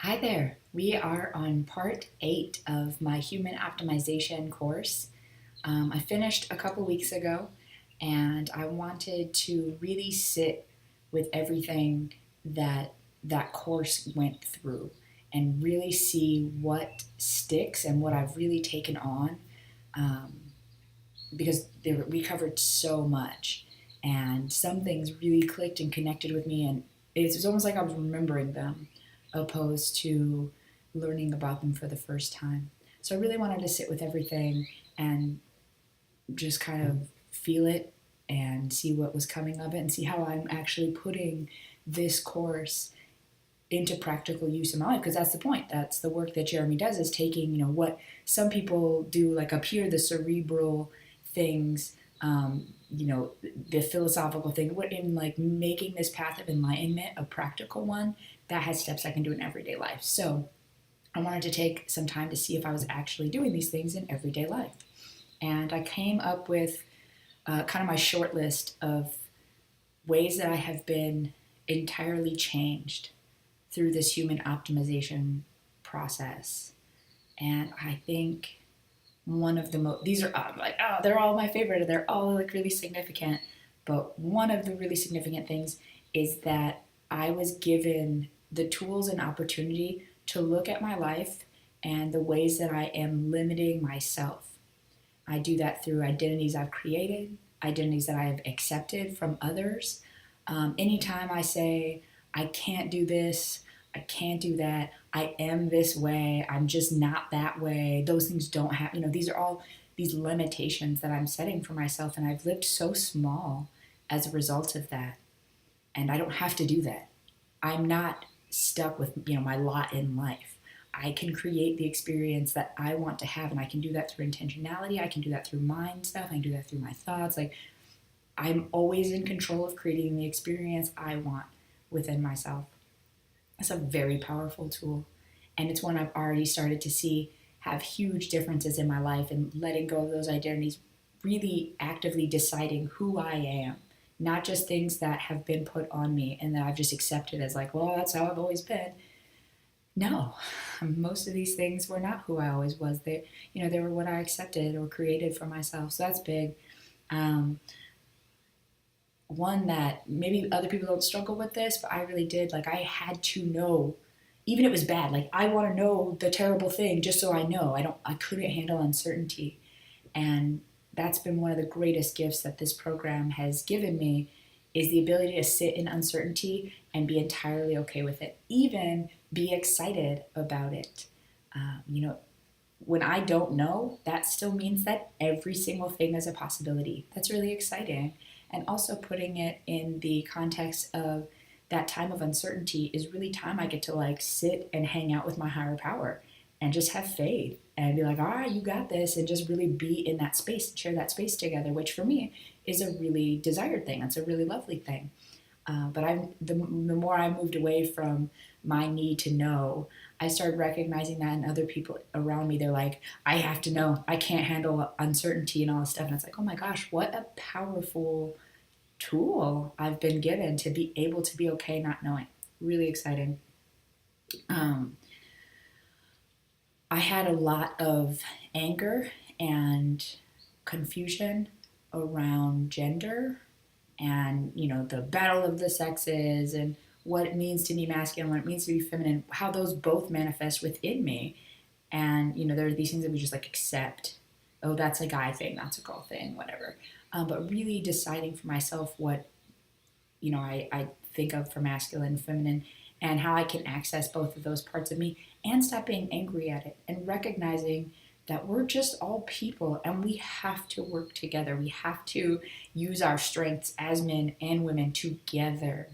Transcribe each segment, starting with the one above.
Hi there. We are on part 8 of my human optimization course. I finished a couple weeks ago and I wanted to really sit with everything that that course went through and really see what sticks and what I've really taken on um, because we covered so much and some things really clicked and connected with me, and it's almost like I was remembering them opposed to learning about them for the first time. So I really wanted to sit with everything and just kind of feel it and see what was coming of it and see how I'm actually putting this course into practical use in my life, because that's the point. That's the work that Jeremy does, is taking, what some people do, like up here, the cerebral things, the philosophical thing, in like making this path of enlightenment a practical one that has steps I can do in everyday life. So I wanted to take some time to see if I was actually doing these things in everyday life. And I came up with kind of my short list of ways that I have been entirely changed through this human optimization process. And I think one of the most, these are like, oh, they're all my favorite. They're all like really significant. But one of the really significant things is that I was given the tools and opportunity to look at my life and the ways that I am limiting myself. I do that through identities I've created, identities that I have accepted from others. Anytime I say, I can't do this, I can't do that, I am this way, I'm just not that way, those things don't happen. These are all these limitations that I'm setting for myself, and I've lived so small as a result of that. And I don't have to do that. I'm not stuck with my lot in life. I can create the experience that I want to have, and I can do that through intentionality. I can do that through mind stuff. I can do that through my thoughts. Like, I'm always in control of creating the experience I want within myself. It's a very powerful tool, and it's one I've already started to see have huge differences in my life, and letting go of those identities, really actively deciding who I am, not just things that have been put on me and that I've just accepted as like, well, that's how I've always been. No, most of these things were not who I always was. They were what I accepted or created for myself. So that's big. Um, One that maybe other people don't struggle with this, but I really did. Like, I had to know, even if it was bad. Like, I want to know the terrible thing just so I know. I couldn't handle uncertainty, and that's been one of the greatest gifts that this program has given me, is the ability to sit in uncertainty and be entirely okay with it, even be excited about it. Um, you know, when I don't know, that still means that every single thing is a possibility. That's really exciting. And also putting it in the context of that time of uncertainty is really time I get to like sit and hang out with my higher power and just have faith and be like, all right, you got this, and just really be in that space and share that space together, which for me is a really desired thing. It's a really lovely thing. But the more I moved away from my need to know, I started recognizing that in other people around me. They're like, I have to know. I can't handle uncertainty and all this stuff. And it's like, oh my gosh, what a powerful tool I've been given to be able to be okay not knowing. Really exciting. Um, I had a lot of anger and confusion around gender and the battle of the sexes and what it means to be masculine, what it means to be feminine, how those both manifest within me. And there are these things that we just like accept. Oh, that's a guy thing, that's a girl thing, whatever. But really deciding for myself what I think of for masculine, feminine, and how I can access both of those parts of me and stop being angry at it, and recognizing that we're just all people and we have to work together. We have to use our strengths as men and women together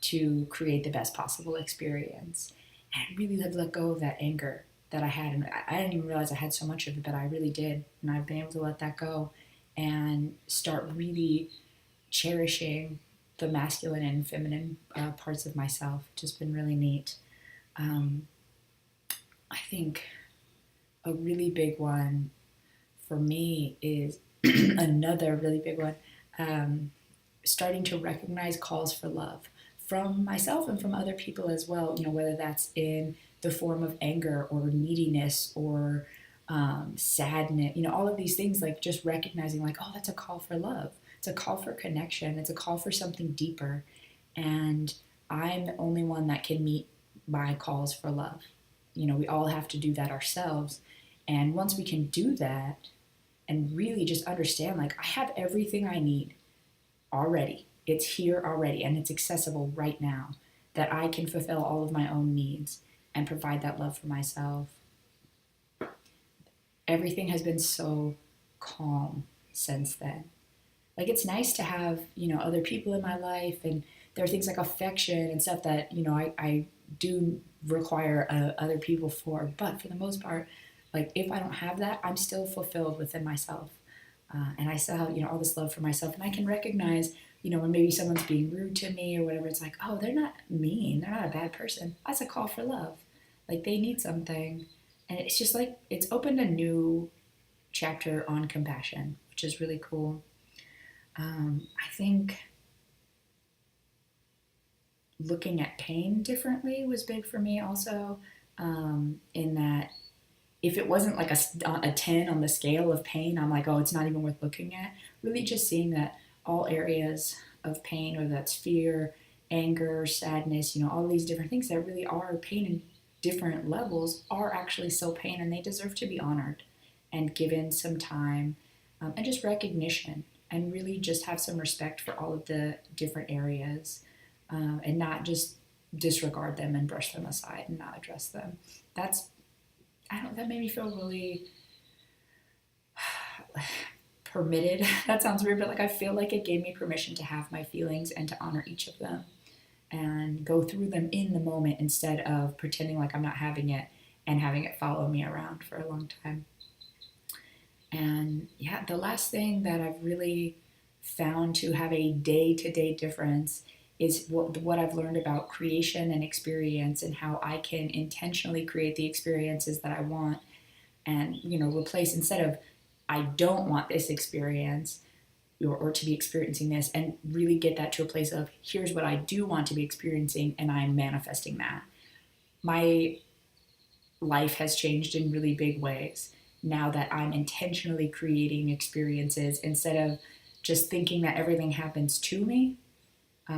to create the best possible experience. And I really have let go of that anger that I had. And I didn't even realize I had so much of it, but I really did. And I've been able to let that go and start really cherishing the masculine and feminine parts of myself. Just been really neat. Um, I think a really big one for me is another really big one, starting to recognize calls for love from myself and from other people as well, whether that's in the form of anger or neediness or sadness, all of these things, like just recognizing like, oh, that's a call for love. It's a call for connection. It's a call for something deeper. And I'm the only one that can meet my calls for love. We all have to do that ourselves. And once we can do that and really just understand, like, I have everything I need already. It's here already and it's accessible right now, that I can fulfill all of my own needs and provide that love for myself. Everything has been so calm since then. Like, it's nice to have, other people in my life, and there are things like affection and stuff that, I do require other people for. But for the most part, like, if I don't have that, I'm still fulfilled within myself. And I still have, all this love for myself. And I can recognize, when maybe someone's being rude to me or whatever, it's like, oh, they're not mean. They're not a bad person. That's a call for love. Like, they need something. And it's just like, it's opened a new chapter on compassion, which is really cool. I think looking at pain differently was big for me also, in that if it wasn't like a 10 on the scale of pain, I'm like, oh, it's not even worth looking at. Really just seeing that all areas of pain, whether that's fear, anger, sadness, all these different things that really are pain in different levels, are actually still pain, and they deserve to be honored and given some time, and just recognition, and really just have some respect for all of the different areas, and not just disregard them and brush them aside and not address them. That made me feel really permitted. That sounds weird, but like, I feel like it gave me permission to have my feelings and to honor each of them and go through them in the moment, instead of pretending like I'm not having it and having it follow me around for a long time. And yeah, the last thing that I've really found to have a day-to-day difference is what I've learned about creation and experience, and how I can intentionally create the experiences that I want, and replace, instead of I don't want this experience or to be experiencing this, and really get that to a place of here's what I do want to be experiencing, and I'm manifesting that. My life has changed in really big ways now that I'm intentionally creating experiences, instead of just thinking that everything happens to me,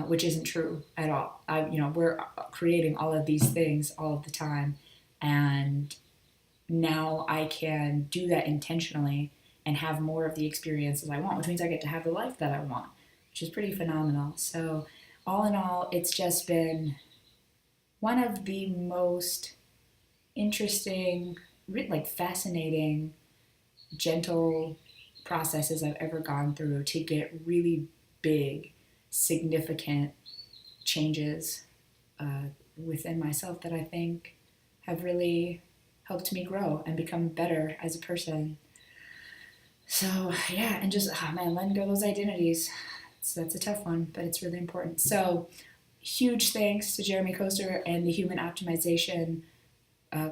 which isn't true at all. We're creating all of these things all of the time, and now I can do that intentionally and have more of the experiences I want, which means I get to have the life that I want, which is pretty phenomenal. So all in all, it's just been one of the most interesting, like fascinating, gentle processes I've ever gone through to get really big, significant changes within myself that I think have really helped me grow and become better as a person. So yeah, and just, letting go of those identities. So that's a tough one, but it's really important. So huge thanks to Jeremy Koester and the Human Optimization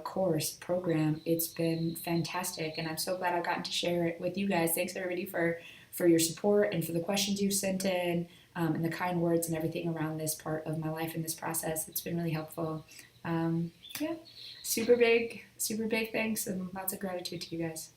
course program. It's been fantastic, and I'm so glad I've gotten to share it with you guys. Thanks everybody for your support and for the questions you sent in, and the kind words and everything around this part of my life and this process. It's been really helpful. Yeah, super big thanks, and lots of gratitude to you guys.